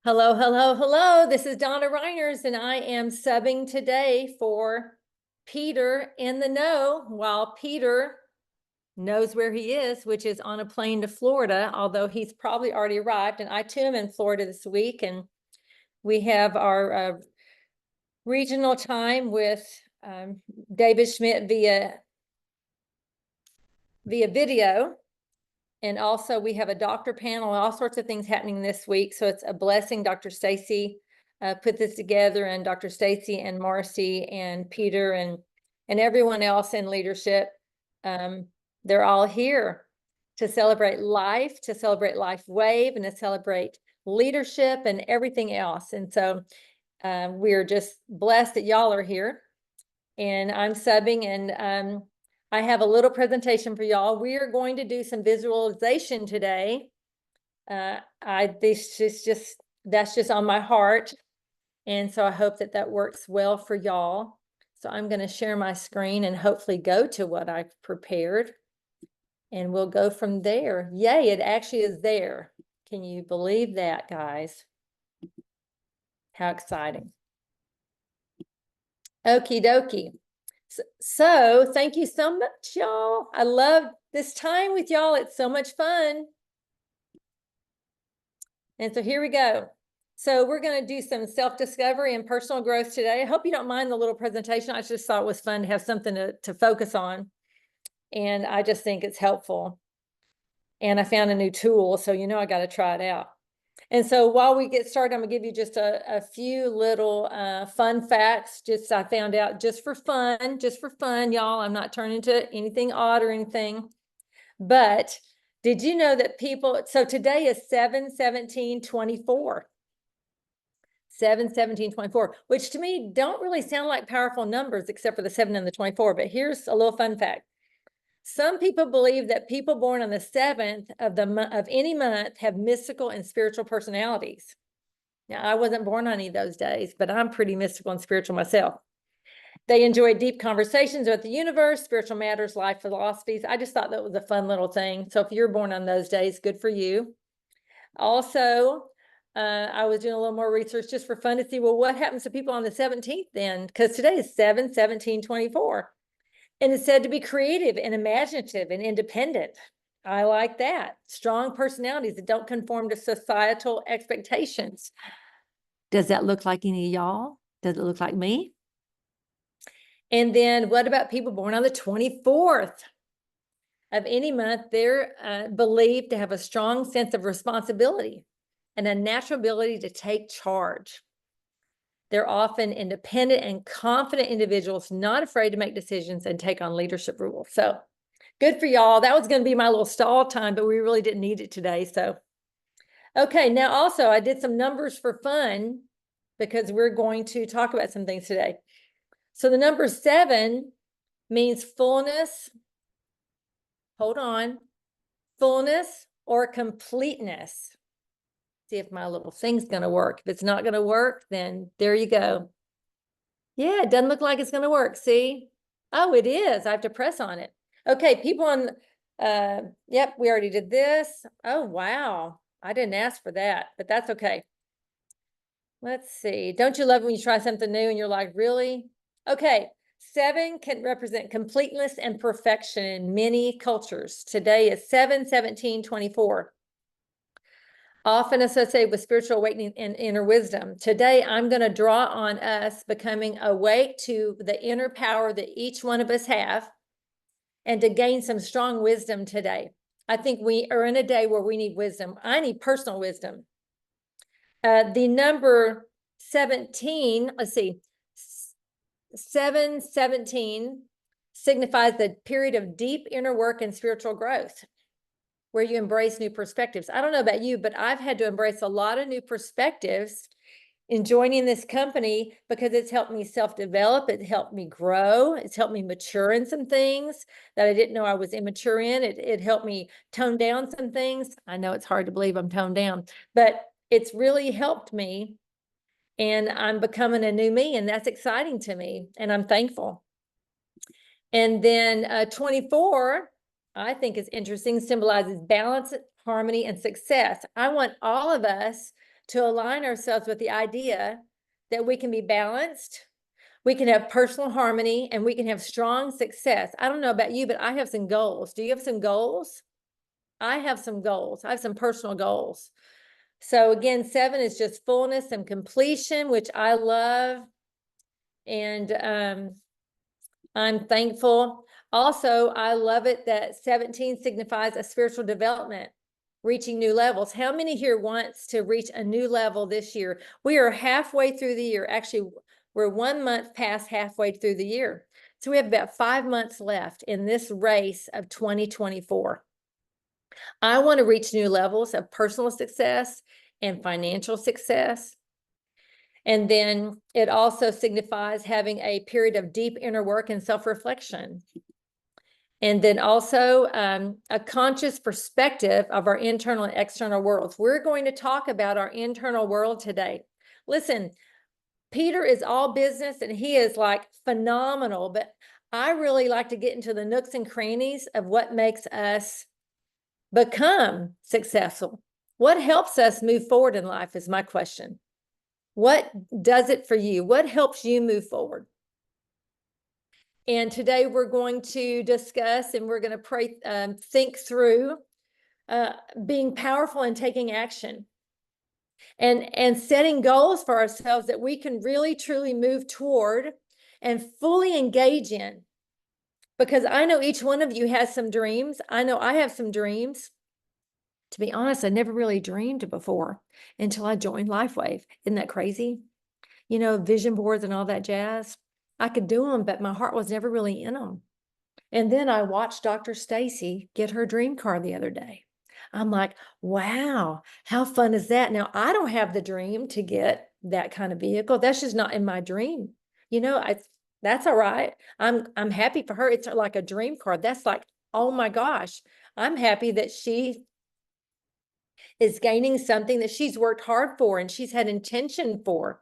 Hello, hello, hello. This is Donna Reiners, and I am subbing today for Peter in the know while Peter knows where he is, which is on a plane to Florida, although he's probably already arrived. And I too am in Florida this week, and we have our regional time with David Schmidt via video. And also we have a doctor panel, all sorts of things happening this week. So it's a blessing. Dr. Stacy put this together, and Dr. Stacy and Marcy and Peter and everyone else in leadership. They're all here to celebrate life wave, and to celebrate leadership and everything else. And so we're just blessed that y'all are here. And I'm subbing, and I have a little presentation for y'all. We are going to do some visualization today. That's just on my heart. And so I hope that works well for y'all. So I'm going to share my screen and hopefully go to what I've prepared. And we'll go from there. Yay, it actually is there. Can you believe that, guys? How exciting. Okie dokie. So thank you so much, y'all. I love this time with y'all. It's so much fun. And so here we go. So we're going to do some self-discovery and personal growth today. I hope you don't mind the little presentation. I just thought it was fun to have something to focus on. And I just think it's helpful. And I found a new tool, so I got to try it out. And so while we get started, I'm gonna give you just a few little fun facts. I found out just for fun, y'all. I'm not turning to anything odd or anything. But did you know that so today is 7/17/24. 7/17/24, which to me don't really sound like powerful numbers except for the 7 and the 24. But here's a little fun fact. Some people believe that people born on the 7th of any month have mystical and spiritual personalities. Now, I wasn't born on any of those days, but I'm pretty mystical and spiritual myself. They enjoy deep conversations about the universe, spiritual matters, life philosophies. I just thought that was a fun little thing. So if you're born on those days, good for you. Also, I was doing a little more research just for fun to see, well, what happens to people on the 17th then? Because today is 7/17/24. And it's said to be creative and imaginative and independent. I like that. Strong personalities that don't conform to societal expectations. Does that look like any of y'all? Does it look like me? And then what about people born on the 24th of any month? They're believed to have a strong sense of responsibility and a natural ability to take charge. They're often independent and confident individuals, not afraid to make decisions and take on leadership roles. So good for y'all. That was going to be my little stall time, but we really didn't need it today. So, okay. Now also I did some numbers for fun because we're going to talk about some things today. So the number 7 means fullness. Hold on. Fullness or completeness. See if my little thing's going to work. If it's not going to work, then there you go. Yeah, it doesn't look like it's going to work. See? Oh, it is. I have to press on it. Okay, people on, yep, we already did this. Oh, wow. I didn't ask for that, but that's okay. Let's see. Don't you love when you try something new and you're like, really? Okay, 7 can represent completeness and perfection in many cultures. Today is 7/17/24. Often associated with spiritual awakening and inner wisdom. Today, I'm going to draw on us becoming awake to the inner power that each one of us have and to gain some strong wisdom today. I think we are in a day where we need wisdom. I need personal wisdom. The number 17, let's see, 7/17 signifies the period of deep inner work and spiritual growth, where you embrace new perspectives. I don't know about you, but I've had to embrace a lot of new perspectives in joining this company because it's helped me self-develop. It helped me grow. It's helped me mature in some things that I didn't know I was immature in. It helped me tone down some things. I know it's hard to believe I'm toned down, but it's really helped me, and I'm becoming a new me, and that's exciting to me, and I'm thankful. And then 24, I think is interesting, symbolizes balance, harmony, and success. I want all of us to align ourselves with the idea that we can be balanced, we can have personal harmony, and we can have strong success. I don't know about you, but I have some goals. Do you have some goals? I have some goals. I have some personal goals. So again, 7 is just fullness and completion, which I love. And I'm thankful. Also, I love it that 17 signifies a spiritual development, reaching new levels. How many here wants to reach a new level this year? We are halfway through the year. Actually, we're 1 month past halfway through the year. So we have about 5 months left in this race of 2024. I want to reach new levels of personal success and financial success. And then it also signifies having a period of deep inner work and self-reflection. And then also a conscious perspective of our internal and external worlds. We're going to talk about our internal world today. Listen, Peter is all business and he is like phenomenal, but I really like to get into the nooks and crannies of what makes us become successful. What helps us move forward in life is my question. What does it for you? What helps you move forward? And today we're going to discuss and we're going to pray, think through being powerful and taking action and setting goals for ourselves that we can really truly move toward and fully engage in. Because I know each one of you has some dreams. I know I have some dreams. To be honest, I never really dreamed before until I joined LifeWave. Isn't that crazy? You know, vision boards and all that jazz. I could do them, but my heart was never really in them. And then I watched Dr. Stacy get her dream car the other day. I'm like, wow, how fun is that? Now, I don't have the dream to get that kind of vehicle. That's just not in my dream. You know, that's all right. I'm happy for her. It's like a dream car. That's like, oh my gosh, I'm happy that she is gaining something that she's worked hard for and she's had intention for.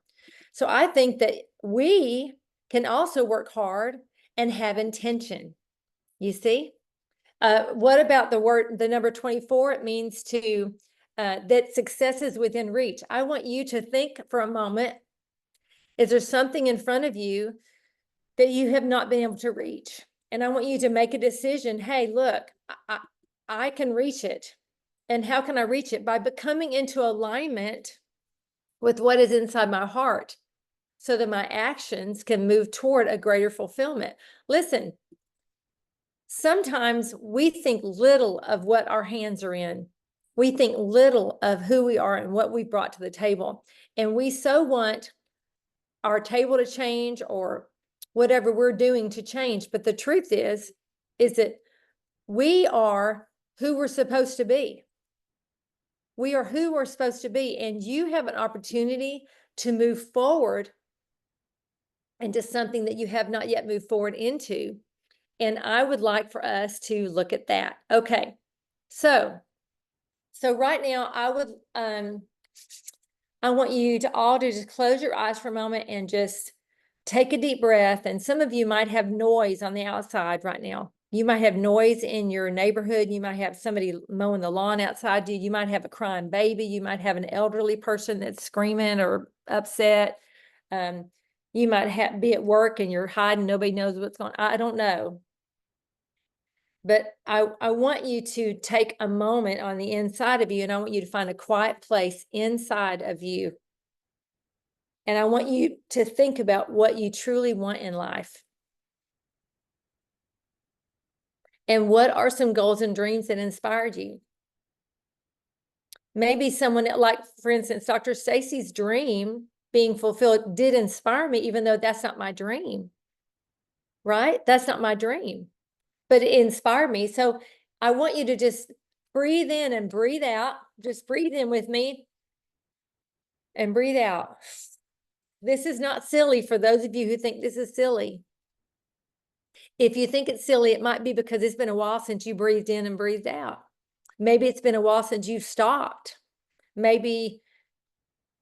So I think that we can also work hard and have intention. You see? What about the number 24? It means that success is within reach. I want you to think for a moment, is there something in front of you that you have not been able to reach? And I want you to make a decision. Hey, look, I can reach it. And how can I reach it? By becoming into alignment with what is inside my heart so that my actions can move toward a greater fulfillment. Listen, sometimes we think little of what our hands are in. We think little of who we are and what we brought to the table. And we so want our table to change or whatever we're doing to change. But the truth is that we are who we're supposed to be. We are who we're supposed to be. And you have an opportunity to move forward into something that you have not yet moved forward into. And I would like for us to look at that. Okay. So right now I want you to all to just close your eyes for a moment and just take a deep breath. And some of you might have noise on the outside right now. You might have noise in your neighborhood. You might have somebody mowing the lawn outside you. You might have a crying baby. You might have an elderly person that's screaming or upset. You might be at work and you're hiding. Nobody knows what's going on. I don't know. But I want you to take a moment on the inside of you, and I want you to find a quiet place inside of you. And I want you to think about what you truly want in life. And what are some goals and dreams that inspired you? Maybe someone like, for instance, Dr. Stacy's dream being fulfilled did inspire me, even though that's not my dream, right? That's not my dream, but it inspired me. So I want you to just breathe in and breathe out. Just breathe in with me and breathe out. This is not silly for those of you who think this is silly. If you think it's silly, it might be because it's been a while since you breathed in and breathed out. Maybe it's been a while since you've stopped. Maybe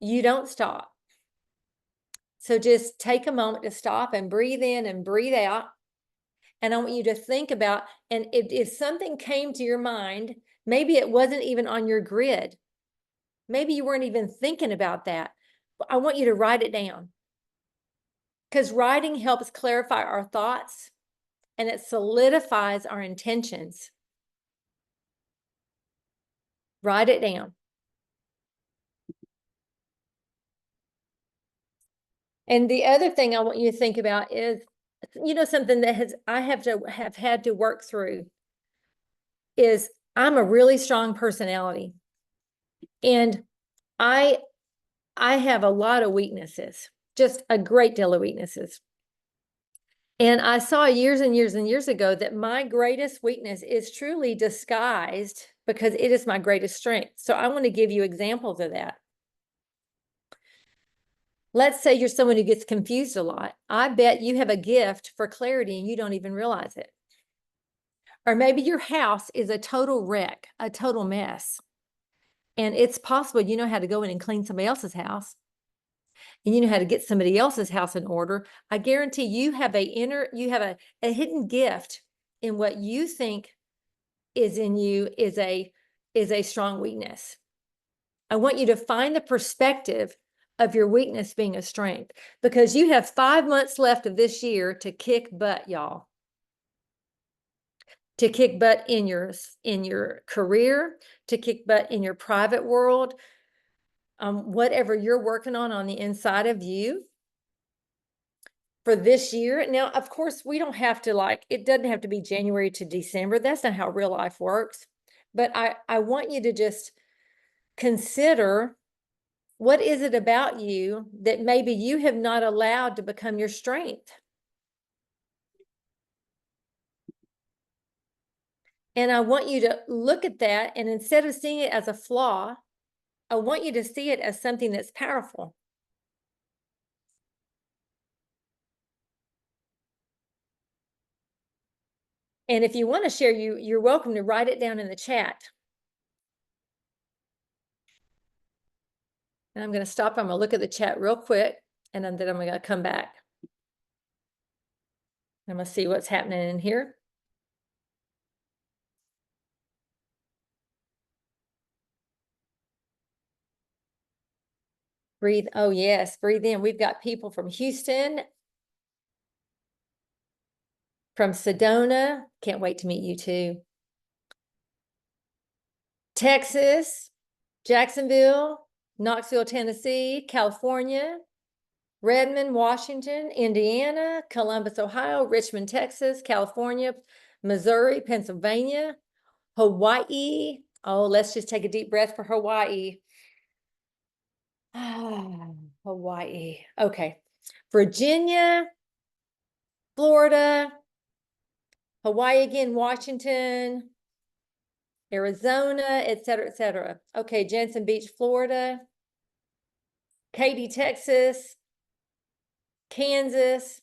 you don't stop. So just take a moment to stop and breathe in and breathe out. And I want you to think about, and if something came to your mind, maybe it wasn't even on your grid. Maybe you weren't even thinking about that. But I want you to write it down, because writing helps clarify our thoughts and it solidifies our intentions. Write it down. And the other thing I want you to think about is, something that I have had to work through is I'm a really strong personality, and I have a lot of weaknesses, just a great deal of weaknesses. And I saw years and years and years ago that my greatest weakness is truly disguised because it is my greatest strength. So I want to give you examples of that. Let's say you're someone who gets confused a lot. I bet you have a gift for clarity and you don't even realize it. Or maybe your house is a total wreck, a total mess. And it's possible you know how to go in and clean somebody else's house, and you know how to get somebody else's house in order. I guarantee you have a hidden gift in what you think is in you is a strong weakness. I want you to find the perspective of your weakness being a strength, because you have 5 months left of this year to kick butt, y'all. To kick butt in your career, to kick butt in your private world, whatever you're working on the inside of you for this year. Now, of course, we don't have to it doesn't have to be January to December. That's not how real life works. But I want you to just consider, what is it about you that maybe you have not allowed to become your strength? And I want you to look at that, and instead of seeing it as a flaw, I want you to see it as something that's powerful. And if you want to share, you're welcome to write it down in the chat. And I'm going to stop. I'm going to look at the chat real quick, and then I'm going to come back. I'm going to see what's happening in here. Breathe. Oh, yes. Breathe in. We've got people from Houston, from Sedona. Can't wait to meet you too. Texas, Jacksonville, Knoxville, Tennessee, California, Redmond, Washington, Indiana, Columbus, Ohio, Richmond, Texas, California, Missouri, Pennsylvania, Hawaii. Oh, let's just take a deep breath for Hawaii. Hawaii. Okay. Virginia, Florida, Hawaii again, Washington, Arizona, et cetera, et cetera. Okay, Jensen Beach, Florida, Katy, Texas, Kansas.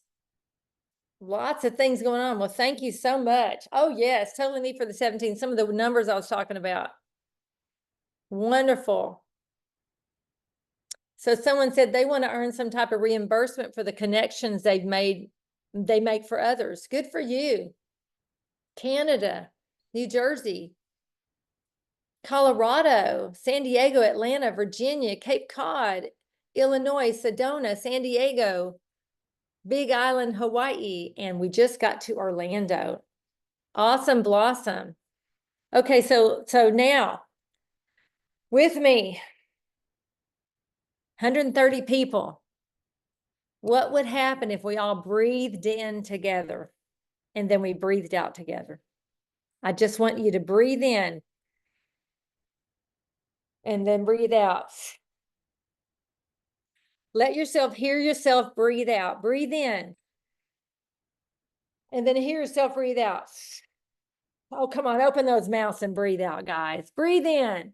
Lots of things going on. Well, thank you so much. Oh, yes, totally me for the 17. Some of the numbers I was talking about. Wonderful. So someone said they want to earn some type of reimbursement for the connections they make for others. Good for you. Canada, New Jersey, Colorado, San Diego, Atlanta, Virginia, Cape Cod, Illinois, Sedona, San Diego, Big Island, Hawaii, and we just got to Orlando. Awesome blossom. Okay, so now with me, 130 people. What would happen if we all breathed in together and then we breathed out together? I just want you to breathe in and then breathe out. Let yourself hear yourself breathe out. Breathe in. And then hear yourself breathe out. Oh, come on, open those mouths and breathe out, guys. Breathe in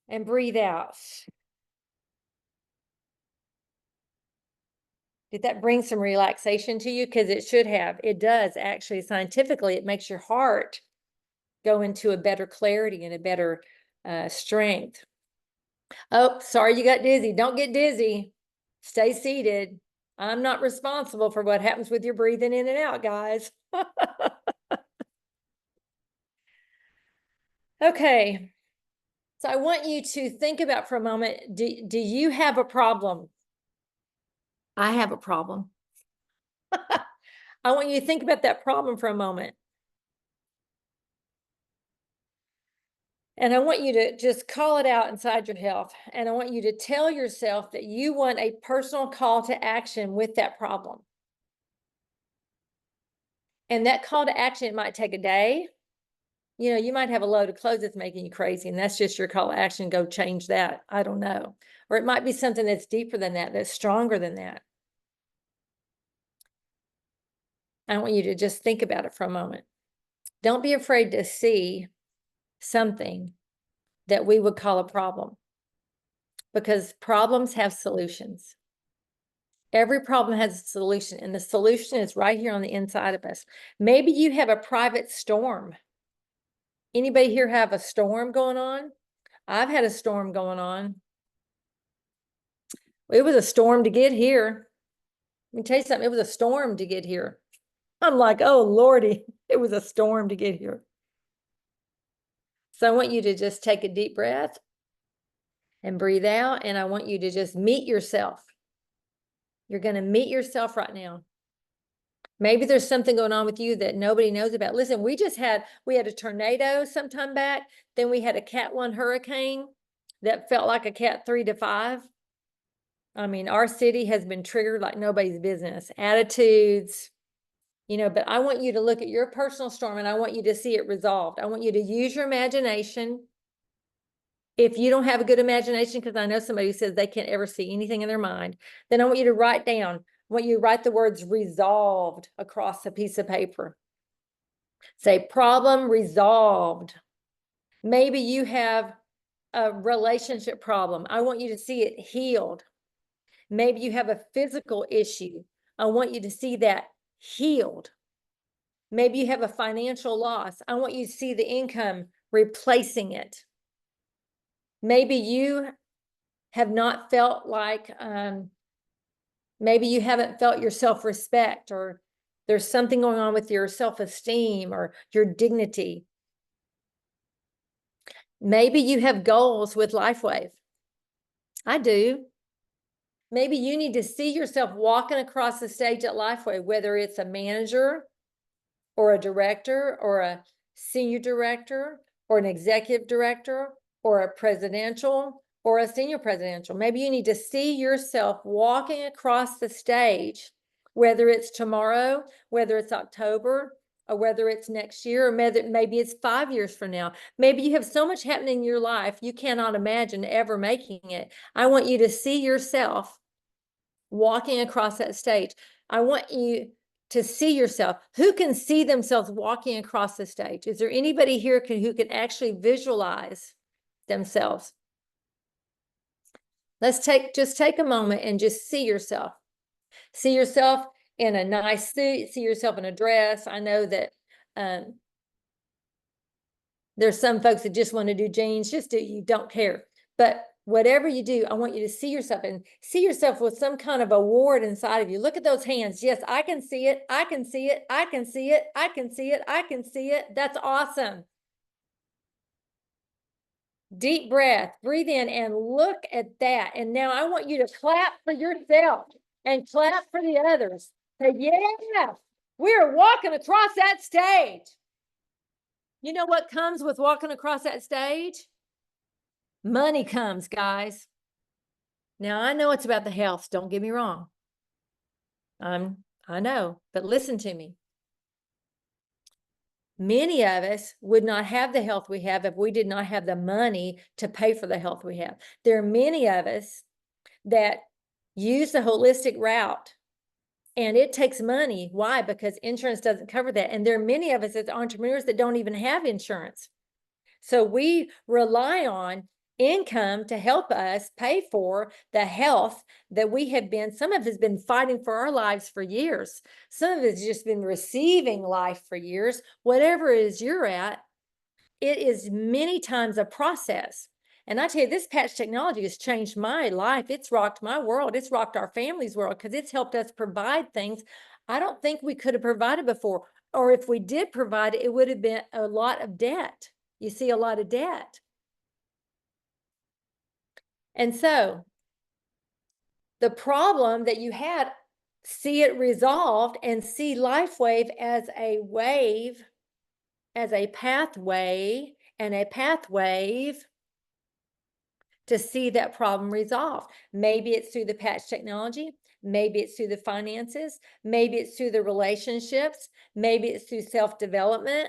and breathe out. Did that bring some relaxation to you? Because it should have. It does, actually. Scientifically, it makes your heart go into a better clarity and a better strength. Oh, sorry you got dizzy. Don't get dizzy. Stay seated. I'm not responsible for what happens with your breathing in and out, guys. Okay. So I want you to think about for a moment, do you have a problem? I have a problem. I want you to think about that problem for a moment. And I want you to just call it out inside your health. And I want you to tell yourself that you want a personal call to action with that problem. And that call to action, it might take a day. You know, you might have a load of clothes that's making you crazy, and that's just your call to action. Go change that. I don't know. Or it might be something that's deeper than that, that's stronger than that. I want you to just think about it for a moment. Don't be afraid to see something that we would call a problem, because problems have solutions. Every problem has a solution, and the solution is right here on the inside of us. Maybe you have a private storm. Anybody here have a storm going on? I've had a storm going on. It was a storm to get here. Let me tell you something, it was a storm to get here. I'm like, oh, Lordy, it was a storm to get here. So I want you to just take a deep breath and breathe out, and I want you to just meet yourself. You're going to meet yourself right now. Maybe there's something going on with you that nobody knows about. Listen, we had a tornado sometime back. Then we had a Cat 1 hurricane that felt like a Cat 3 to 5. I mean, our city has been triggered like nobody's business. Attitudes, but I want you to look at your personal storm, and I want you to see it resolved. I want you to use your imagination. If you don't have a good imagination, because I know somebody who says they can't ever see anything in their mind, then I want you to write down. I want you to write the words resolved across a piece of paper. Say problem resolved. Maybe you have a relationship problem. I want you to see it healed. Maybe you have a physical issue. I want you to see that healed. Maybe you have a financial loss. I want you to see the income replacing it. Maybe you have not felt like, maybe you haven't felt your self-respect, or there's something going on with your self-esteem or your dignity. Maybe you have goals with LifeWave. I do. Maybe you need to see yourself walking across the stage at LifeWave, whether it's a manager or a director or a senior director or an executive director or a presidential or a senior presidential. Maybe you need to see yourself walking across the stage, whether it's tomorrow, whether it's October, or whether it's next year, or maybe it's 5 years from now. Maybe you have so much happening in your life, you cannot imagine ever making it. I want you to see yourself walking across that stage. I want you to see yourself. Who can see themselves walking across the stage? Is there anybody here who can actually visualize themselves? Just take a moment and just see yourself. See yourself in a nice suit, see yourself in a dress. I know that there's some folks that just want to do jeans, just do, you don't care. But whatever you do, I want you to see yourself, and see yourself with some kind of award inside of you. Look at those hands. Yes, I can see it. I can see it. I can see it. I can see it. I can see it. That's awesome. Deep breath, breathe in and look at that. And now I want you to clap for yourself and clap for the others. Say, yeah, we're walking across that stage. You know what comes with walking across that stage? Money comes, guys. Now, I know it's about the health. Don't get me wrong. I know, but listen to me. Many of us would not have the health we have if we did not have the money to pay for the health we have. There are many of us that use the holistic route, and it takes money. Why? Because insurance doesn't cover that. And there are many of us as entrepreneurs that don't even have insurance. So we rely on income to help us pay for the health that we have been, some of us have been fighting for our lives for years. Some of us just been receiving life for years. Whatever it is you're at, it is many times a process. And I tell you, this patch technology has changed my life. It's rocked my world. It's rocked our family's world, because it's helped us provide things I don't think we could have provided before. Or if we did provide it, it would have been a lot of debt. You see, a lot of debt. And so the problem that you had, see it resolved and see LifeWave as a wave, as a pathway and a pathwave to see that problem resolved. Maybe it's through the patch technology. Maybe it's through the finances. Maybe it's through the relationships. Maybe it's through self-development.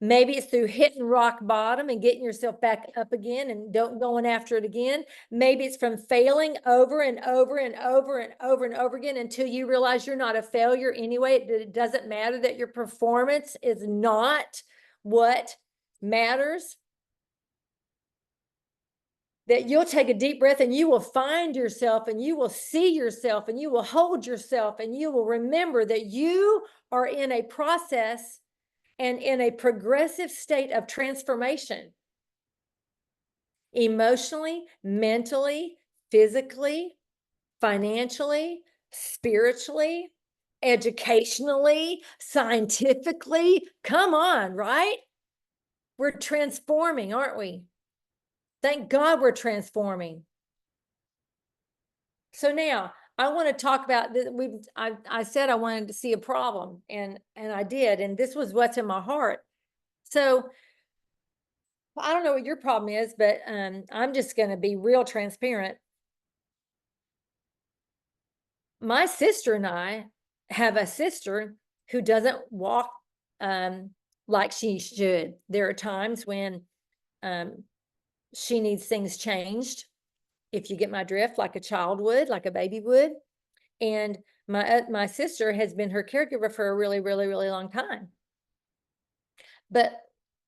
Maybe it's through hitting rock bottom and getting yourself back up again and don't going after it again. Maybe it's from failing over and over and over and over and over again until you realize you're not a failure anyway. It doesn't matter, that your performance is not what matters. That you'll take a deep breath and you will find yourself and you will see yourself and you will hold yourself and you will remember that you are in a process and in a progressive state of transformation, emotionally, mentally, physically, financially, spiritually, educationally, scientifically. Come on, right? We're transforming, aren't we? Thank God we're transforming. So now I want to talk about this. I said I wanted to see a problem, and I did, and this was what's in my heart. So I don't know what your problem is, but I'm just going to be real transparent. My sister and I have a sister who doesn't walk like she should. There are times when she needs things changed, if you get my drift, like a child would, like a baby would. And my sister has been her caregiver for a really, really, really long time. But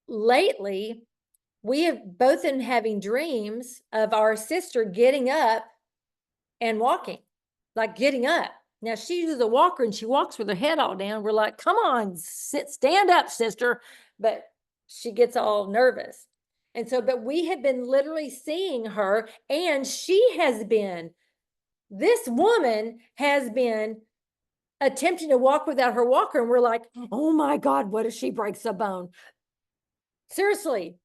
lately, we have both been having dreams of our sister getting up and walking, like getting up. Now she uses a walker and she walks with her head all down. We're like, come on, stand up, sister. But she gets all nervous. And so, but we have been literally seeing her, and this woman has been attempting to walk without her walker. And we're like, oh my God, what if she breaks a bone? Seriously.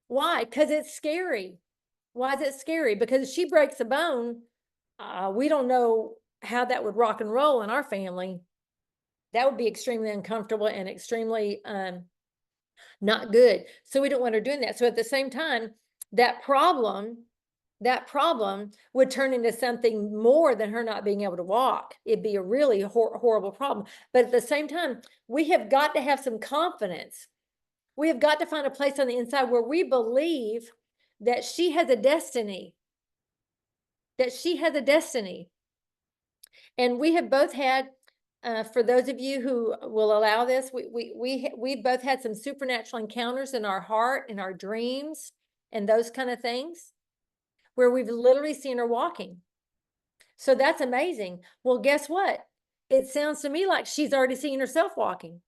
Why? Because it's scary. Why is it scary? Because if she breaks a bone, we don't know how that would rock and roll in our family. That would be extremely uncomfortable and extremely not good. So we don't want her doing that. So at the same time, that problem would turn into something more than her not being able to walk. It'd be a really horrible problem. But at the same time, we have got to have some confidence. We have got to find a place on the inside where we believe that she has a destiny, And we have both had, for those of you who will allow this, we've both had some supernatural encounters in our heart, in our dreams, and those kind of things, where we've literally seen her walking. So that's amazing. Well, guess what? It sounds to me like she's already seen herself walking.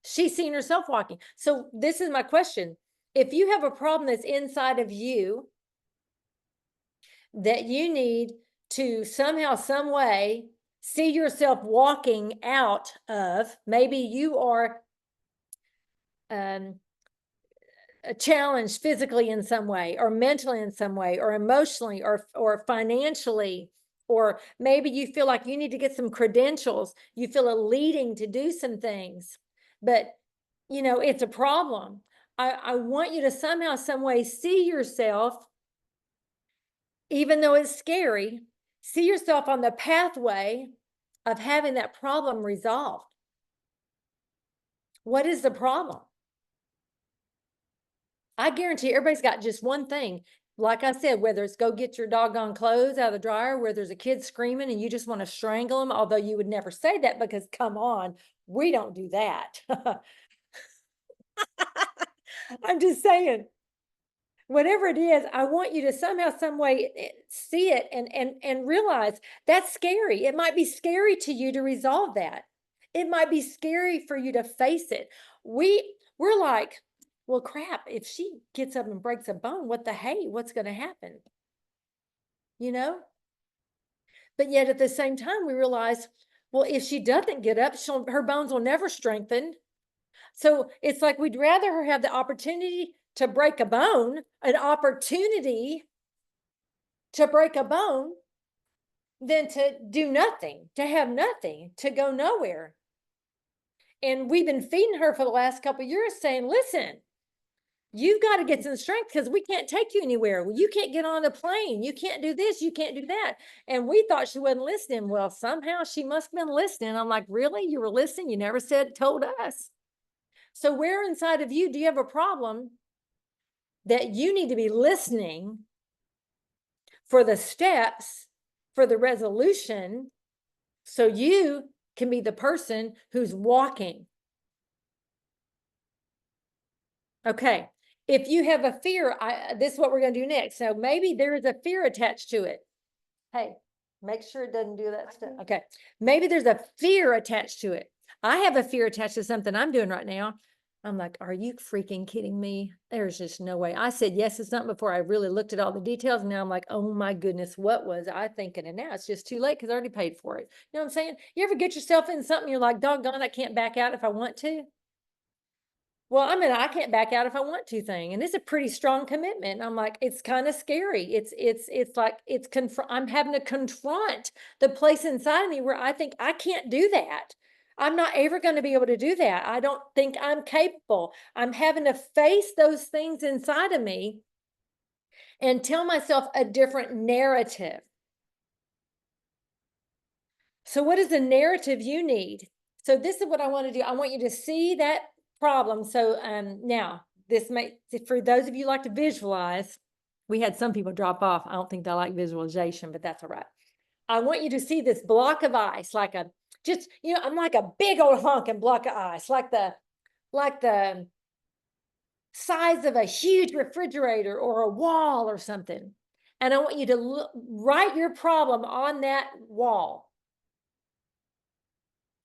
She's seen herself walking. So this is my question. If you have a problem that's inside of you that you need to somehow, some way see yourself walking out of, maybe you are challenged physically in some way, or mentally in some way, or emotionally, or financially, or maybe you feel like you need to get some credentials, you feel a leading to do some things, but you know, it's a problem. I want you to somehow, some way see yourself, even though it's scary, see yourself on the pathway of having that problem resolved. What is the problem? I guarantee everybody's got just one thing. Like I said, whether it's go get your doggone clothes out of the dryer, where there's a kid screaming and you just want to strangle them, although you would never say that because, come on, we don't do that. I'm just saying, whatever it is, I want you to somehow, some way see it and realize that's scary. It might be scary to you to resolve that. It might be scary for you to face it. We're like, well, crap, if she gets up and breaks a bone, what's going to happen? You know? But yet at the same time, we realize, well, if she doesn't get up, her bones will never strengthen. So it's like, we'd rather her have the opportunity to break a bone, an opportunity to break a bone, than to do nothing, to have nothing, to go nowhere. And we've been feeding her for the last couple of years saying, listen, you've got to get some strength because we can't take you anywhere. You can't get on a plane. You can't do this. You can't do that. And we thought she wasn't listening. Well, somehow she must have been listening. I'm like, really? You were listening? You never told us. So where inside of you do you have a problem that you need to be listening for the steps, for the resolution, so you can be the person who's walking? Okay. If you have a fear, this is what we're going to do next. So maybe there is a fear attached to it. Hey, make sure it doesn't do that stuff. Okay. Maybe there's a fear attached to it. I have a fear attached to something I'm doing right now. I'm like, are you freaking kidding me? There's just no way. I said yes to something before I really looked at all the details. And now I'm like, oh my goodness, what was I thinking? And now it's just too late because I already paid for it. You know what I'm saying? You ever get yourself in something you're like, doggone, I can't back out if I want to? Well, I mean, I can't back out if I want to thing. And it's a pretty strong commitment. I'm like, it's kind of scary. It's like, I'm having to confront the place inside of me where I think I can't do that. I'm not ever going to be able to do that. I don't think I'm capable. I'm having to face those things inside of me and tell myself a different narrative. So what is the narrative you need? So this is what I want to do. I want you to see that problem. So now this may, for those of you who like to visualize, we had some people drop off. I don't think they like visualization, but that's all right. I want you to see this block of ice, like a, just, you know, I'm like a big old honking block of ice, like the size of a huge refrigerator or a wall or something. And I want you to write your problem on that wall.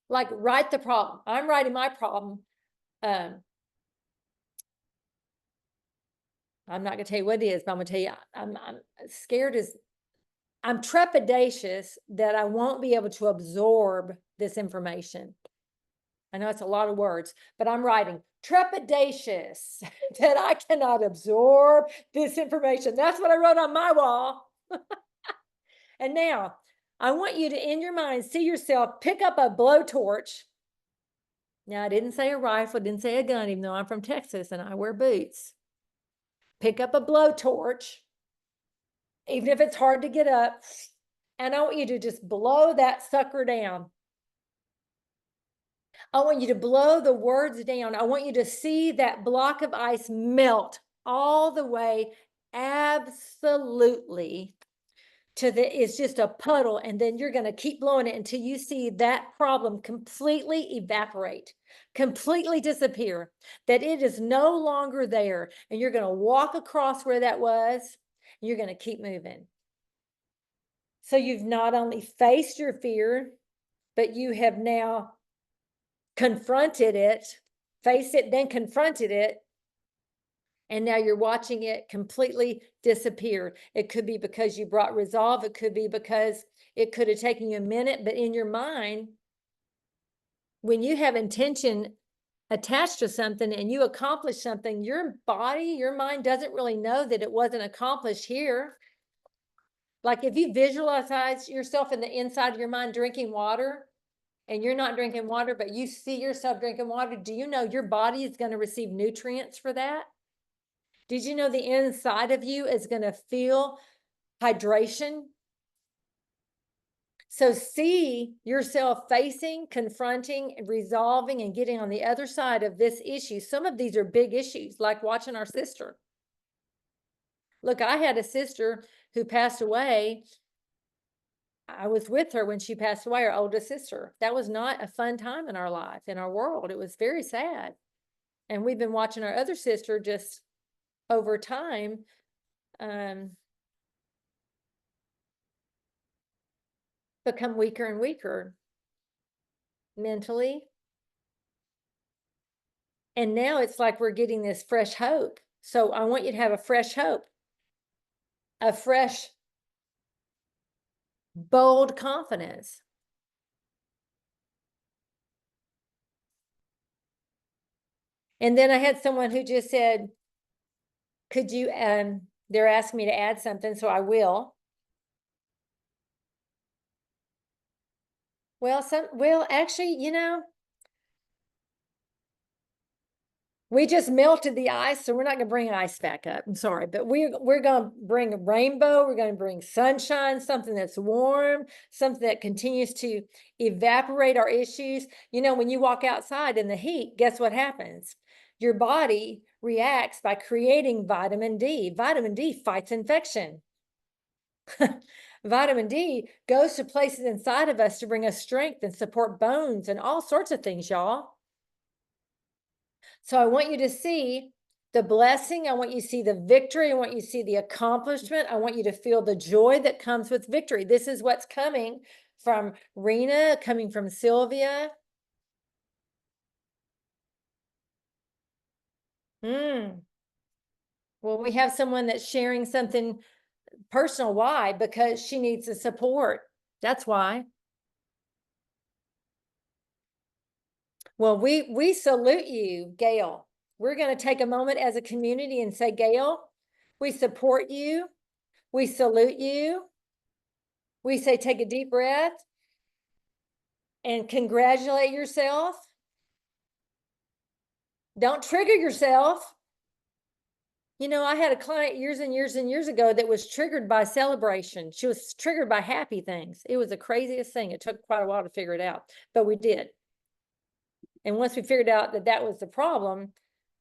Like, write the problem. I'm writing my problem. I'm not going to tell you what it is, but I'm going to tell you, I'm scared I'm trepidatious that I won't be able to absorb this information. I know it's a lot of words, but I'm writing trepidatious that I cannot absorb this information. That's what I wrote on my wall. And now I want you to, in your mind, see yourself pick up a blowtorch. Now, I didn't say a rifle, didn't say a gun, even though I'm from Texas and I wear boots. Pick up a blowtorch, even if it's hard to get up, and I want you to just blow that sucker down. I want you to blow the words down. I want you to see that block of ice melt all the way, absolutely, to it's just a puddle, and then you're going to keep blowing it until you see that problem completely evaporate, completely disappear, that it is no longer there, and you're going to walk across where that was, and you're going to keep moving. So you've not only faced your fear, but you have now confronted it, faced it, then confronted it. And now you're watching it completely disappear. It could be because you brought resolve. It could be because it could have taken you a minute, but in your mind, when you have intention attached to something and you accomplish something, your body, your mind doesn't really know that it wasn't accomplished here. Like if you visualize yourself in the inside of your mind drinking water, and you're not drinking water, but you see yourself drinking water, do you know your body is going to receive nutrients for that? Did you know the inside of you is going to feel hydration? So see yourself facing, confronting, resolving, and getting on the other side of this issue. Some of these are big issues, like watching our sister. Look, I had a sister who passed away. I was with her when she passed away, our oldest sister. That was not a fun time in our life, in our world. It was very sad. And we've been watching our other sister just over time become weaker and weaker mentally. And now it's like we're getting this fresh hope. So I want you to have a fresh hope, a fresh, bold confidence. And then I had someone who just said, Could you, they're asking me to add something, so I will. Well, actually, we just melted the ice, so we're not gonna bring ice back up. I'm sorry, but we're gonna bring a rainbow, we're gonna bring sunshine, something that's warm, something that continues to evaporate our issues. When you walk outside in the heat, guess what happens? Your body reacts by creating vitamin D. Vitamin D fights infection. Vitamin D goes to places inside of us to bring us strength and support bones and all sorts of things, y'all. So I want you to see the blessing. I want you to see the victory. I want you to see the accomplishment. I want you to feel the joy that comes with victory. This is what's coming from Rena, coming from Sylvia. Well, we have someone that's sharing something personal. Why? Because she needs the support. That's why. Well, we salute you, Gail. We're going to take a moment as a community and say, Gail, we support you. We salute you. We say, take a deep breath and congratulate yourself. Don't trigger yourself. I had a client years and years and years ago that was triggered by celebration. She was triggered by happy things. It was the craziest thing. It took quite a while to figure it out, but we did. And once we figured out that that was the problem,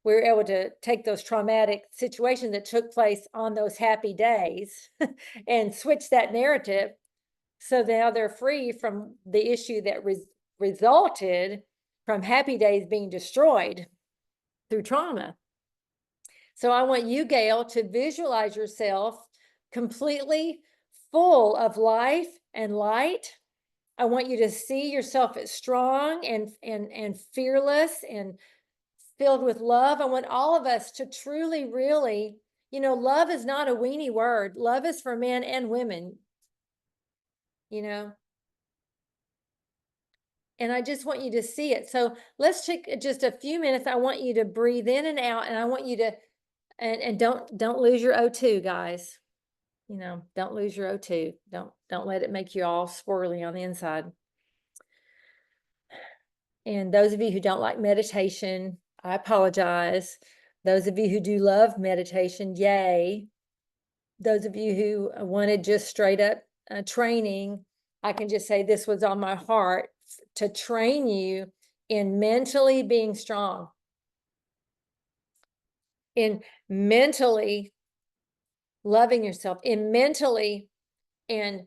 we were able to take those traumatic situations that took place on those happy days and switch that narrative. So now they're free from the issue that resulted from happy days being destroyed through trauma. So I want you, Gail, to visualize yourself completely full of life and light. I want you to see yourself as strong and fearless and filled with love. I want all of us to truly, really, love is not a weenie word. Love is for men and women, and I just want you to see it. So let's take just a few minutes. I want you to breathe in and out, and I want you to, and don't lose your O2, guys. Don't lose your O2. Don't let it make you all swirly on the inside. And those of you who don't like meditation, I apologize. Those of you who do love meditation, yay. Those of you who wanted just straight up training, I can just say this was on my heart to train you in mentally being strong, in mentally loving yourself, in mentally and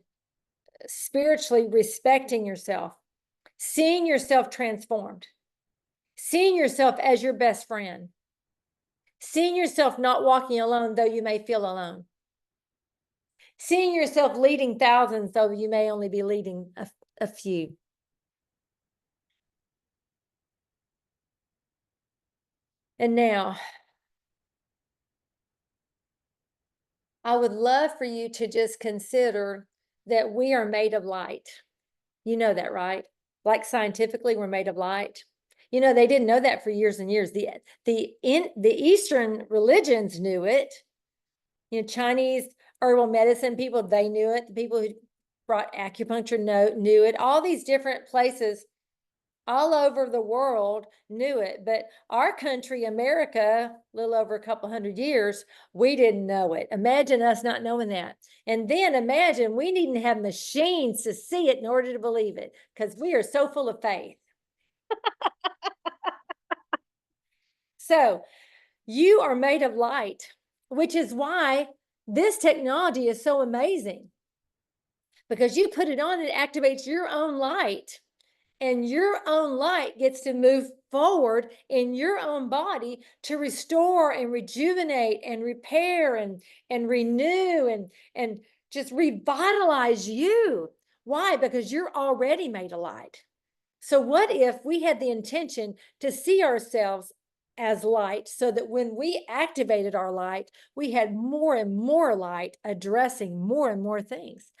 spiritually respecting yourself, seeing yourself transformed, seeing yourself as your best friend, seeing yourself not walking alone, though you may feel alone, seeing yourself leading thousands, though you may only be leading a few. And now, I would love for you to just consider that we are made of light. You know that, right? Like scientifically, we're made of light. They didn't know that for years and years. The Eastern religions knew it. Chinese herbal medicine people, they knew it. The people who brought acupuncture knew it. All these different places all over the world knew it, but our country, America, a little over a couple hundred years, we didn't know it. Imagine us not knowing that. And then imagine we needn't have machines to see it in order to believe it, because we are so full of faith. So you are made of light, which is why this technology is so amazing, because you put it on, it activates your own light. And your own light gets to move forward in your own body to restore and rejuvenate and repair and renew and just revitalize you. Why? Because you're already made of light. So what if we had the intention to see ourselves as light, so that when we activated our light, we had more and more light addressing more and more things?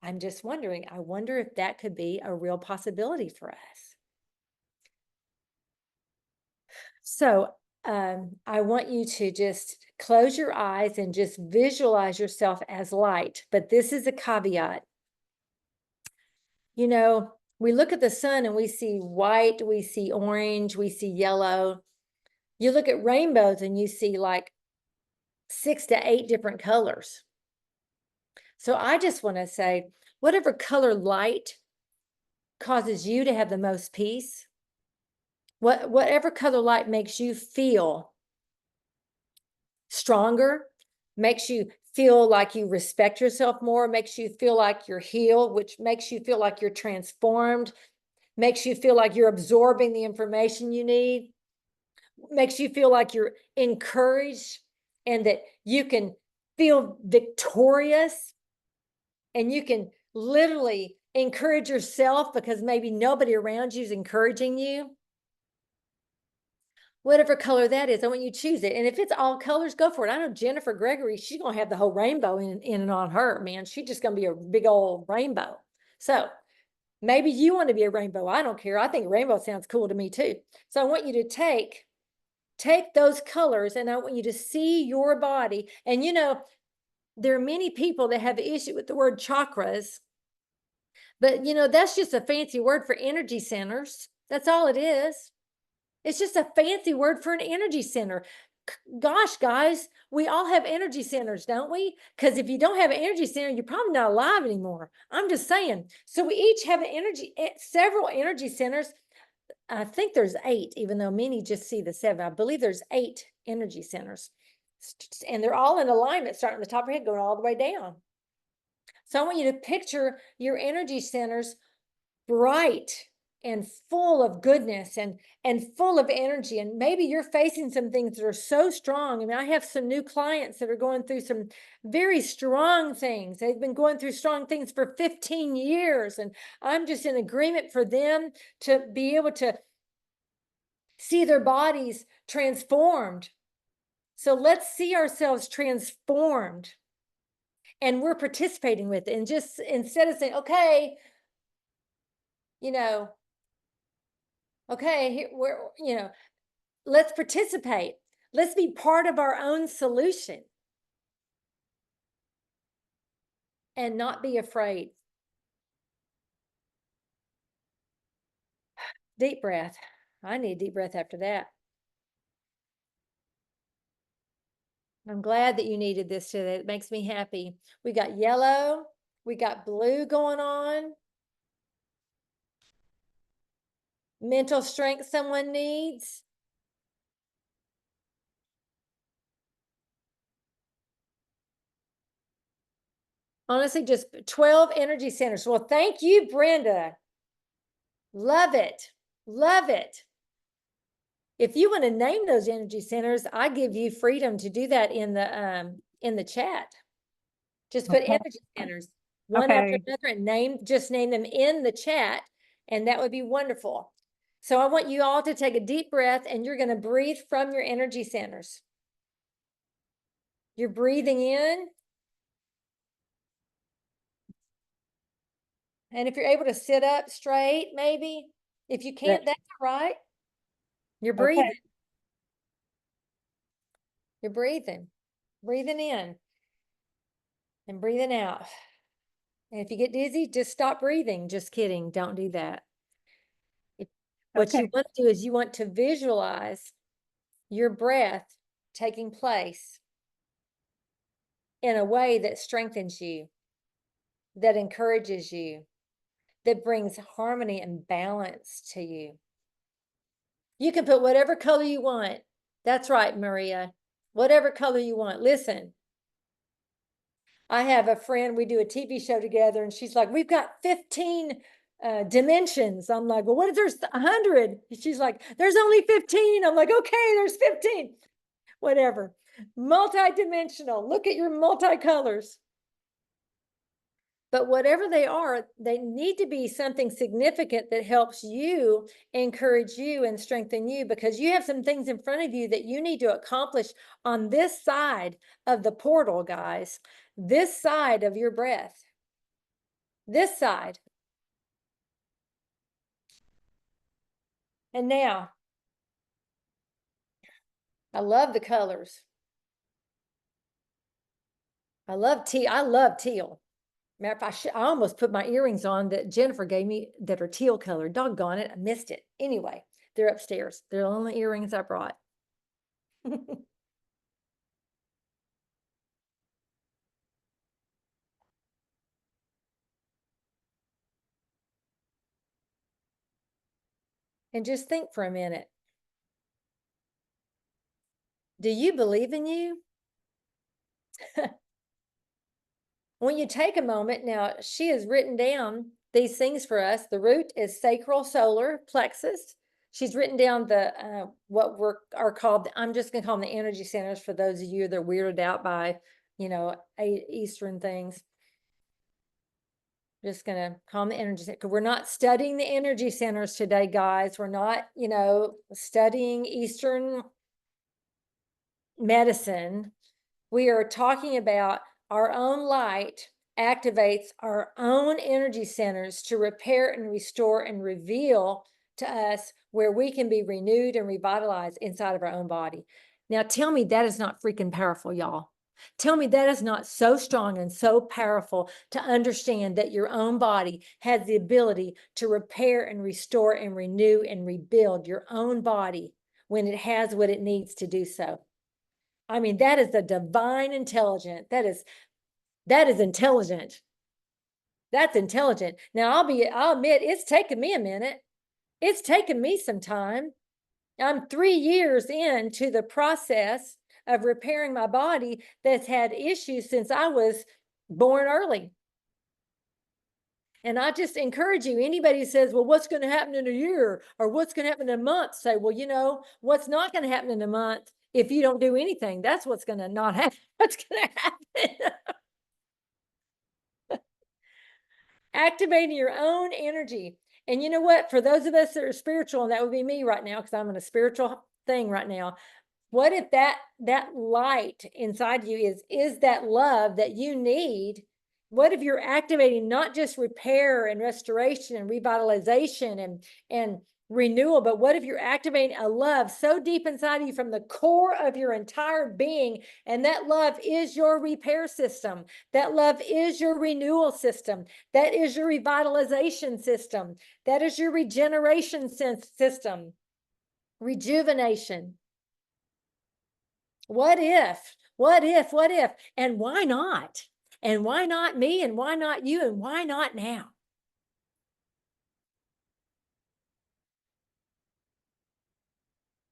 I'm just wondering, I wonder if that could be a real possibility for us. So I want you to just close your eyes and just visualize yourself as light. But this is a caveat. You know, we look at the sun and we see white, we see orange, we see yellow. You look at rainbows and you see like 6 to 8 different colors. So I just want to say, whatever color light causes you to have the most peace, whatever color light makes you feel stronger, makes you feel like you respect yourself more, makes you feel like you're healed, which makes you feel like you're transformed, makes you feel like you're absorbing the information you need, makes you feel like you're encouraged and that you can feel victorious and you can literally encourage yourself because maybe nobody around you is encouraging you. Whatever color that is, I want you to choose it. And if it's all colors, go for it. I know Jennifer Gregory, she's going to have the whole rainbow in and on her, man. She's just going to be a big old rainbow. So maybe you want to be a rainbow. I don't care. I think rainbow sounds cool to me too. So I want you to take those colors and I want you to see your body. And you know, there are many people that have an issue with the word chakras, but you know, that's just a fancy word for energy centers. That's all it is. It's just a fancy word for an energy center. Gosh, guys, we all have energy centers, don't we? Because if you don't have an energy center, you're probably not alive anymore. I'm just saying. So we each have several energy centers. I think there's 8, even though many just see the 7. I believe there's 8 energy centers. And they're all in alignment, starting at the top of your head, going all the way down. So I want you to picture your energy centers bright and full of goodness and full of energy. And maybe you're facing some things that are so strong. I mean, I have some new clients that are going through some very strong things. They've been going through strong things for 15 years. And I'm just in agreement for them to be able to see their bodies transformed. So let's see ourselves transformed. And we're participating with it. And just instead of saying, okay, you know, okay, here let's participate. Let's be part of our own solution and not be afraid. Deep breath. I need a deep breath after that. I'm glad that you needed this today. It makes me happy. We got yellow, we got blue going on. Mental strength someone needs. Honestly, just 12 energy centers. Well, thank you, Brenda. Love it. Love it. If you want to name those energy centers, I give you freedom to do that in the chat. Just put energy centers one after another and just name them in the chat, and that would be wonderful. So I want you all to take a deep breath and you're going to breathe from your energy centers. You're breathing in. And if you're able to sit up straight, maybe. If you can't, that's all right. You're breathing. Okay. You're breathing. Breathing in and breathing out. And if you get dizzy, just stop breathing. Just kidding. Don't do that. What you want to do is you want to visualize your breath taking place in a way that strengthens you, that encourages you, that brings harmony and balance to you. You can put whatever color you want. That's right, Maria. Whatever color you want. Listen, I have a friend, we do a TV show together, and she's like, we've got 15 dimensions. I'm like, well, what if there's 100? She's like, there's only 15. I'm like, okay, there's 15. Whatever. Multi-dimensional. Look at your multicolors. But whatever they are, they need to be something significant that helps you, encourage you, and strengthen you, because you have some things in front of you that you need to accomplish on this side of the portal, guys. This side of your breath. This side. And now, I love the colors. I love teal. Matter of fact, I almost put my earrings on that Jennifer gave me that are teal colored. Doggone it, I missed it. Anyway, they're upstairs. They're the only earrings I brought. And just think for a minute. Do you believe in you? When you take a moment, now she has written down these things for us. The root is sacral solar plexus. She's written down the what are called, I'm just gonna call them the energy centers for those of you that are weirded out by, Eastern things. Just gonna call them the energy center, because we're not studying the energy centers today, guys. We're not, studying Eastern medicine. We are talking about our own light activates our own energy centers to repair and restore and reveal to us where we can be renewed and revitalized inside of our own body. Now, tell me that is not freaking powerful, y'all. Tell me that is not so strong and so powerful to understand that your own body has the ability to repair and restore and renew and rebuild your own body when it has what it needs to do so. I mean, that is a divine intelligence. That is intelligent. That's intelligent. Now I'll admit it's taken me a minute. It's taken me some time. I'm 3 years into the process of repairing my body that's had issues since I was born early. And I just encourage you, anybody who says, well, what's going to happen in a year or what's going to happen in a month? Say, well, what's not going to happen in a month if you don't do anything? That's what's going to not happen. What's going to happen? Activating your own energy. And you know what? For those of us that are spiritual, and that would be me right now, because I'm in a spiritual thing right now. What if that light inside you is that love that you need? What if you're activating not just repair and restoration and revitalization and renewal, but what if you're activating a love so deep inside of you from the core of your entire being, and that love is your repair system, that love is your renewal system, that is your revitalization system, that is your regeneration system, rejuvenation. What if, and why not? And why not me? And why not you? And why not now?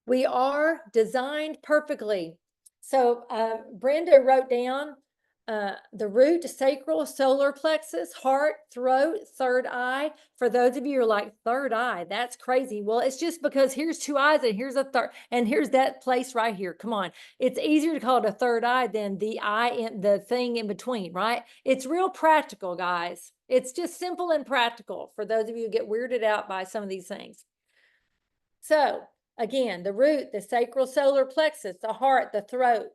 We are designed perfectly. So Brenda wrote down the root, sacral, solar plexus, heart, throat, third eye. For those of you who are like, third eye, that's crazy. Well, it's just because here's 2 eyes and here's a third, and here's that place right here. Come on. It's easier to call it a third eye than the eye in the thing in between, right? It's real practical, guys. It's just simple and practical for those of you who get weirded out by some of these things. So again, the root, the sacral solar plexus, the heart, the throat,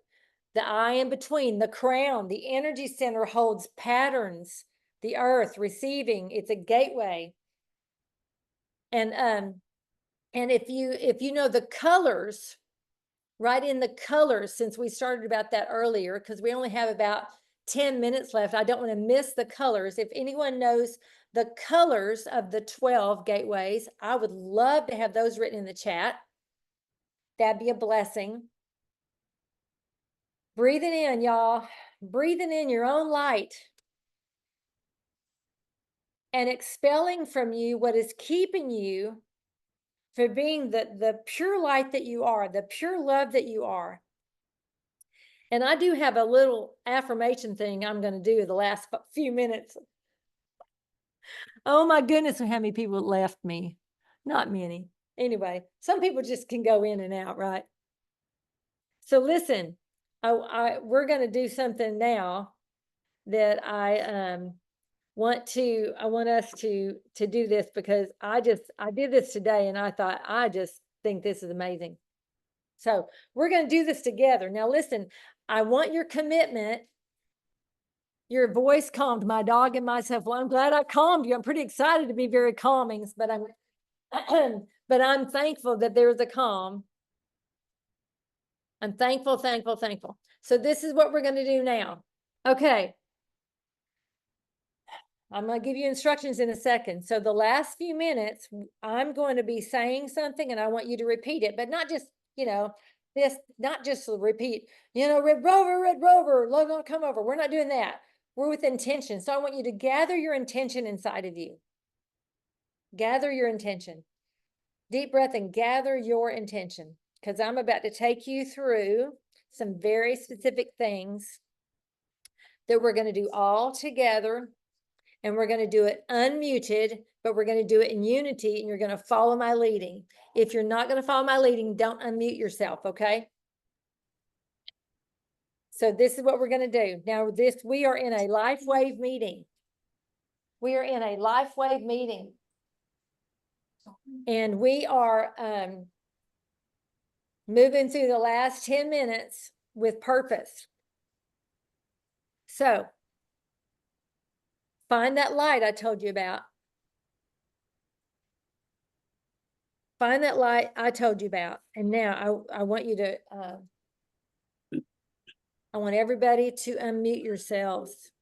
the eye in between, the crown, the energy center holds patterns, the earth receiving, it's a gateway. And if you know the colors, right in the colors, since we started about that earlier, because we only have about 10 minutes left, I don't want to miss the colors. If anyone knows the colors of the 12 gateways, I would love to have those written in the chat. That'd be a blessing. Breathing in, y'all. Breathing in your own light. And expelling from you what is keeping you from being the pure light that you are, the pure love that you are. And I do have a little affirmation thing I'm going to do the last few minutes. Oh my goodness, how many people left me? Not many. Anyway, some people just can go in and out, right? So listen, we're going to do something now that I want us to do this, because I did this today and I thought, I just think this is amazing. So we're going to do this together. Now listen, I want your commitment. Your voice calmed my dog and myself. Well, I'm glad I calmed you. I'm pretty excited to be very calming, but I'm thankful that there is a calm. I'm thankful. So this is what we're going to do now. Okay. I'm going to give you instructions in a second. So the last few minutes, I'm going to be saying something and I want you to repeat it, but not just, not just repeat, Red Rover, Logan, come over. We're not doing that. We're with intention. So I want you to gather your intention inside of you. Gather your intention. Deep breath and gather your intention, because I'm about to take you through some very specific things that we're going to do all together. And we're going to do it unmuted, but we're going to do it in unity, and you're going to follow my leading. If you're not going to follow my leading, don't unmute yourself, okay? So this is what we're going to do. Now, we are in a life wave meeting. We are in a life wave meeting. And we are moving through the last 10 minutes with purpose. So find that light I told you about. Find that light I told you about. And now I want you to, I want everybody to unmute yourselves.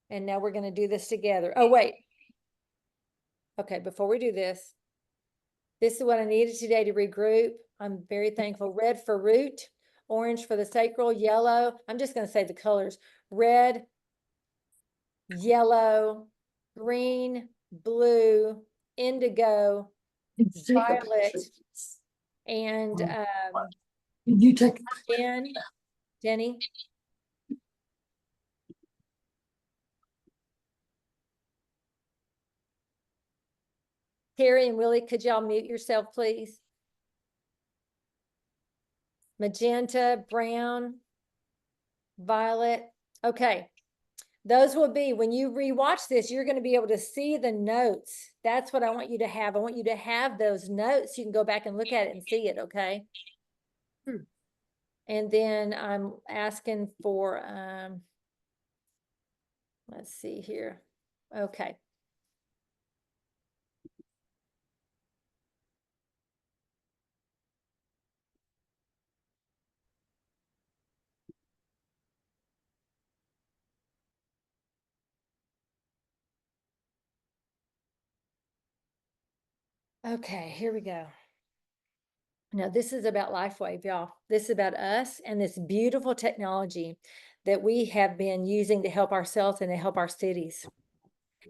And now we're going to do this together. Oh, wait. Okay, before we do this is what I needed today to regroup. I'm very thankful. Red for root, orange for the sacral, yellow. I'm just going to say the colors. Red, yellow, green, blue, indigo, violet, and you take Jenny. Terry and Willie, could y'all mute yourself, please? Magenta, brown, violet. Okay. Those will be, when you rewatch this, you're going to be able to see the notes. That's what I want you to have. I want you to have those notes. You can go back and look at it and see it, okay? And then I'm asking for, let's see here. Okay. Okay, here we go. Now, this is about LifeWave, y'all. This is about us and this beautiful technology that we have been using to help ourselves and to help our cities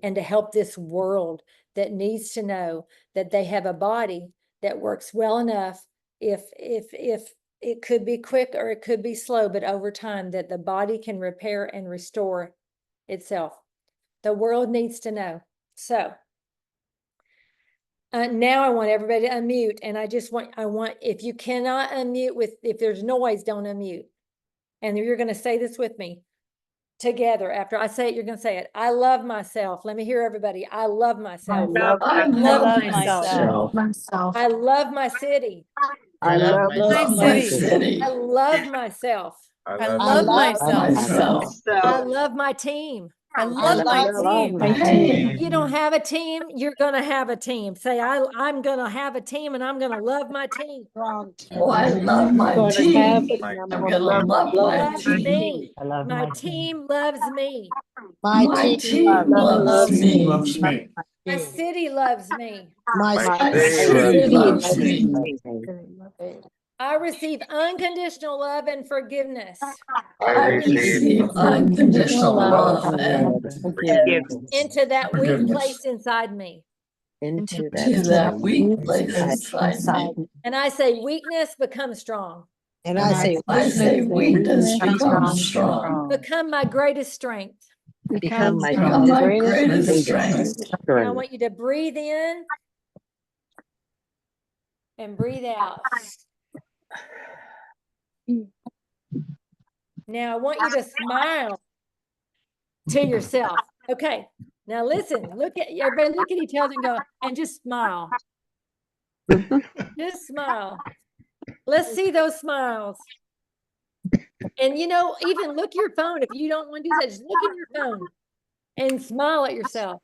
and to help this world that needs to know that they have a body that works well enough. If it could be quick or it could be slow, but over time that the body can repair and restore itself. The world needs to know. So now I want everybody to unmute, and I want, if you cannot unmute if there's noise, don't unmute. And you're going to say this with me together. After I say it, you're going to say it. I love myself. Let me hear everybody. I love myself. I love myself. I love my city. I love my city. I love myself. I love myself. I love my team. I love my team. If you don't have a team, you're going to have a team. Say, I'm going to have a team and I'm going to love my team. Oh, I love my team. I'm going to love my team. My team loves me. My team loves me. My city loves me. My city loves me. I receive unconditional love and forgiveness. I receive unconditional love and forgiveness. Into that weak place inside me. Into that weak place inside me. And I say weakness becomes strong. And I say weakness becomes strong. Become my greatest strength. Become my greatest strength. And I want you to breathe in and breathe out. Now I want you to smile to yourself. Okay. Now listen, everybody look at each other and go, and just smile. Just smile. Let's see those smiles. And even look at your phone. If you don't want to do that, just look at your phone and smile at yourself.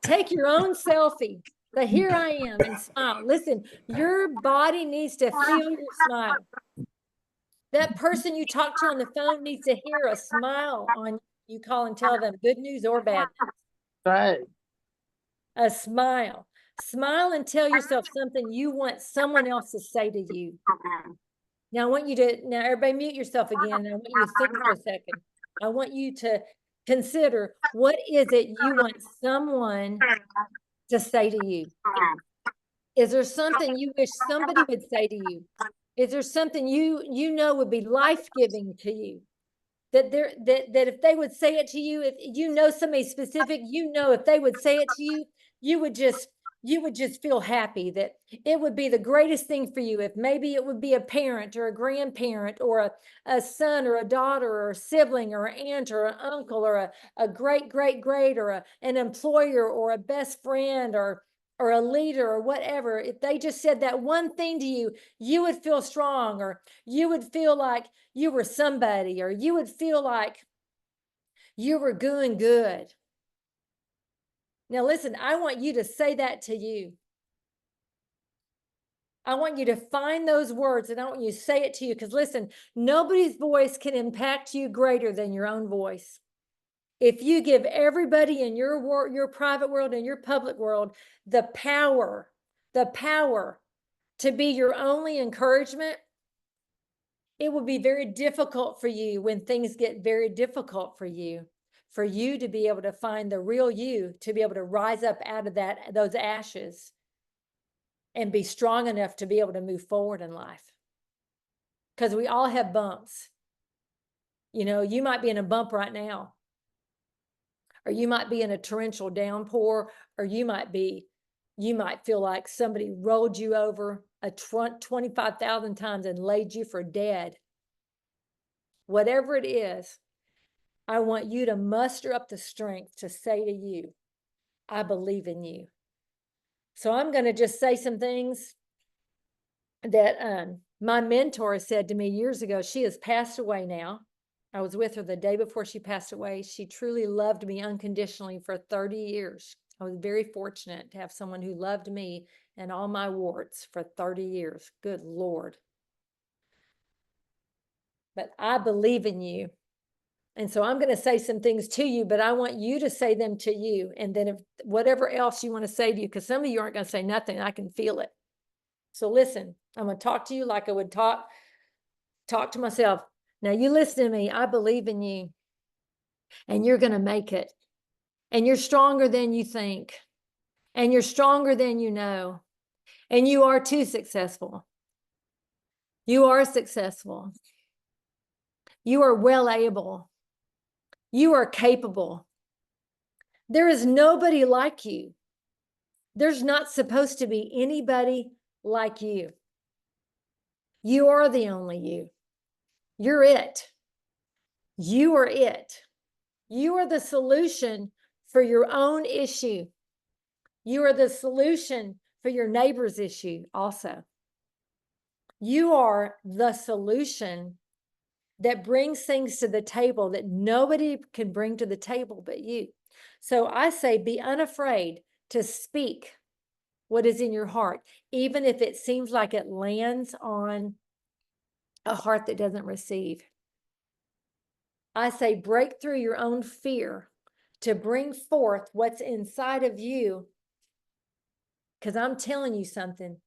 Take your own selfie. But here I am, and smile. Listen, your body needs to feel your smile. That person you talk to on the phone needs to hear a smile on you. Call and tell them good news or bad news. Right. A smile. Smile and tell yourself something you want someone else to say to you. Now I want you to, now everybody mute yourself again. I want you to think for a second. I want you to consider, what is it you want someone to say to you? Is there something you wish somebody would say to you? Is there something you know would be life-giving to you? That if they would say it to you, if you know somebody specific, if they would say it to you, you would just feel happy, that it would be the greatest thing for you. If maybe it would be a parent or a grandparent or a son or a daughter or a sibling or an aunt or an uncle or a great or an employer or a best friend or a leader or whatever, if they just said that one thing to you, you would feel strong, or you would feel like you were somebody, or you would feel like you were doing good. Now listen, I want you to say that to you. I want you to find those words, and I want you to say it to you, because listen, nobody's voice can impact you greater than your own voice. If you give everybody in your private world and your public world the power to be your only encouragement, it will be very difficult for you when things get very difficult for you to be able to find the real you, to be able to rise up out of those ashes and be strong enough to be able to move forward in life. Because we all have bumps. You know, you might be in a bump right now, or you might be in a torrential downpour, or you might feel like somebody rolled you over 25,000 times and laid you for dead. Whatever it is, I want you to muster up the strength to say to you, I believe in you. So I'm going to just say some things that my mentor said to me years ago. She has passed away now. I was with her the day before she passed away. She truly loved me unconditionally for 30 years. I was very fortunate to have someone who loved me and all my warts for 30 years. Good Lord. But I believe in you. And so I'm going to say some things to you, but I want you to say them to you. And then if whatever else you want to say to you, because some of you aren't going to say nothing, I can feel it. So listen, I'm going to talk to you like I would talk to myself. Now you listen to me. I believe in you, and you're going to make it. And you're stronger than you think. And you're stronger than you know. And you are too successful. You are successful. You are well able. You are capable. There is nobody like you. There's not supposed to be anybody like you. You are the only you. You're it. You are it. You are the solution for your own issue. You are the solution for your neighbor's issue also. You are the solution that brings things to the table that nobody can bring to the table but you. So I say, be unafraid to speak what is in your heart, even if it seems like it lands on a heart that doesn't receive. I say, break through your own fear to bring forth what's inside of you. Because I'm telling you something.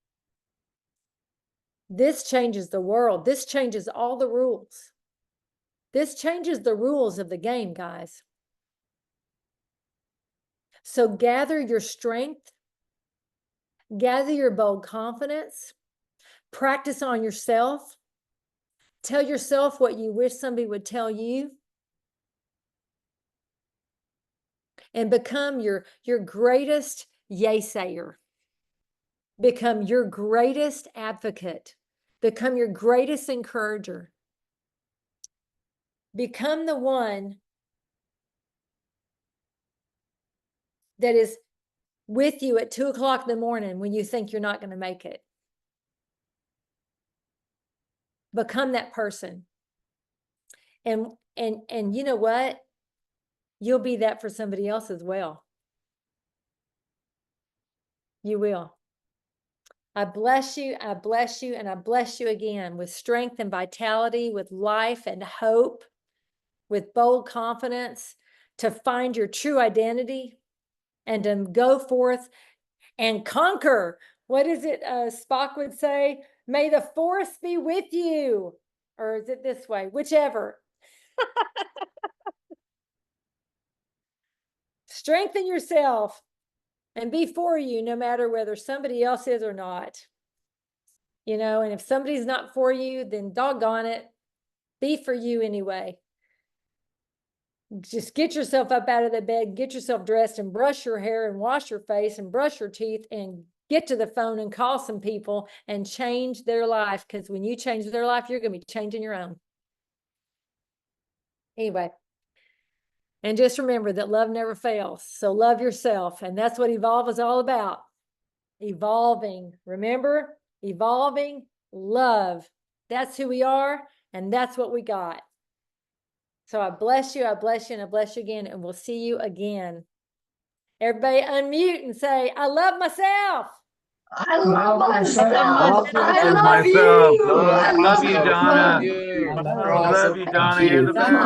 This changes the world. This changes all the rules. This changes the rules of the game, guys. So gather your strength, gather your bold confidence, practice on yourself, tell yourself what you wish somebody would tell you, and become your greatest yaysayer. Become your greatest advocate. Become your greatest encourager. Become the one that is with you at 2:00 in the morning when you think you're not going to make it. Become that person. And you know what? You'll be that for somebody else as well. You will. I bless you, I bless you, and I bless you again with strength and vitality, with life and hope, with bold confidence to find your true identity and to go forth and conquer. What is it Spock would say? May the force be with you. Or is it this way? Whichever. Strengthen yourself and be for you no matter whether somebody else is or not. You know, and if somebody's not for you, then doggone it, be for you anyway. Just get yourself up out of the bed, get yourself dressed and brush your hair and wash your face and brush your teeth and get to the phone and call some people and change their life. Because when you change their life, you're going to be changing your own. Anyway. And just remember that love never fails. So love yourself. And that's what Evolve is all about. Evolving. Remember? Evolving love. That's who we are. And that's what we got. So I bless you, and I bless you again. And we'll see you again. Everybody unmute and say, I love myself. I love myself. I love you. Love you, Donna. Love you, Donna. You're the best.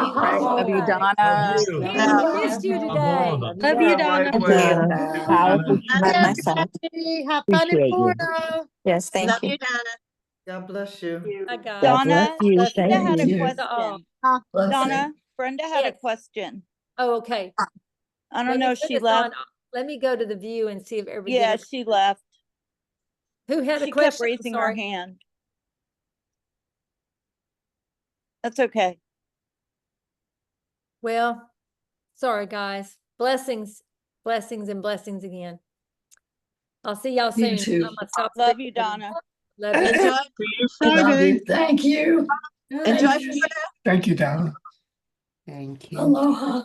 Love you, Donna. We missed you today. Love you, Donna. Thank you. Powerful Love myself. Have fun in Appreciate you. Florida. Yes, thank Love you. you, Donna. God bless you. Hi, guys. God bless Donna, you. Bless Thank Brenda had a you. question. Donna, Brenda had a Yes. question. Oh, okay. I Let don't me know if put she this left. on. Let me go to the view and see if everybody. Yeah, she left. Who had a She question? kept I'm raising her sorry. hand. That's okay. Well, sorry, guys. Blessings, blessings, and blessings again. I'll see y'all soon. You too. I'm gonna stop Love you, speaking. Donna. Love you. Enjoy. Love you. Thank you. Enjoy Florida. Thank you, Donna. Thank you. Aloha.